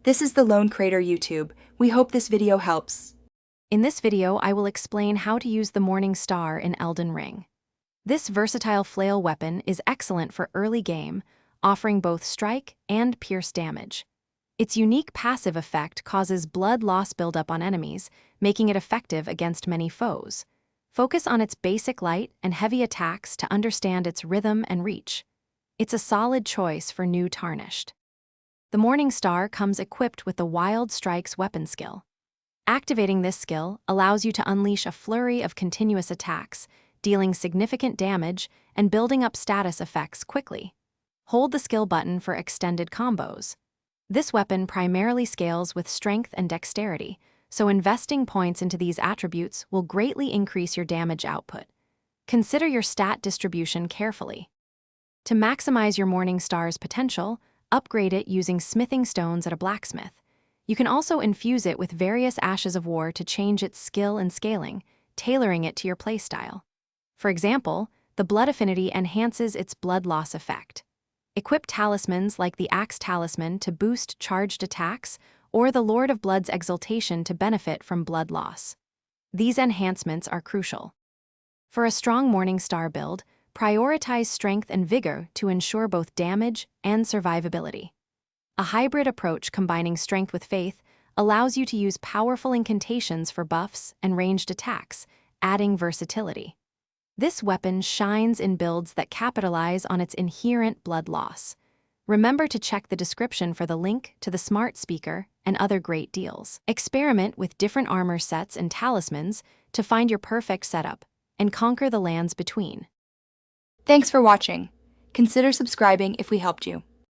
This is the Lone Crater YouTube. We hope this video helps. In this video, I will explain how to use the Morning Star in Elden Ring. This versatile flail weapon is excellent for early game, offering both strike and pierce damage. Its unique passive effect causes blood loss buildup on enemies, making it effective against many foes. Focus on its basic light and heavy attacks to understand its rhythm and reach. It's a solid choice for new Tarnished. The Morning Star comes equipped with the Wild Strikes weapon skill. Activating this skill allows you to unleash a flurry of continuous attacks, dealing significant damage and building up status effects quickly. Hold the skill button for extended combos. This weapon primarily scales with strength and dexterity, so investing points into these attributes will greatly increase your damage output. Consider your stat distribution carefully. To maximize your Morning Star's potential, upgrade it using smithing stones at a blacksmith. You can also infuse it with various ashes of war to change its skill and scaling, tailoring it to your playstyle. For example, the blood affinity enhances its blood loss effect. Equip talismans like the Axe Talisman to boost charged attacks, or the Lord of Blood's Exaltation to benefit from blood loss. These enhancements are crucial. For a strong Morning Star build, prioritize strength and vigor to ensure both damage and survivability. A hybrid approach combining strength with faith allows you to use powerful incantations for buffs and ranged attacks, adding versatility. This weapon shines in builds that capitalize on its inherent blood loss. Remember to check the description for the link to the smart speaker and other great deals. Experiment with different armor sets and talismans to find your perfect setup and conquer the lands between. Thanks for watching. Consider subscribing if we helped you.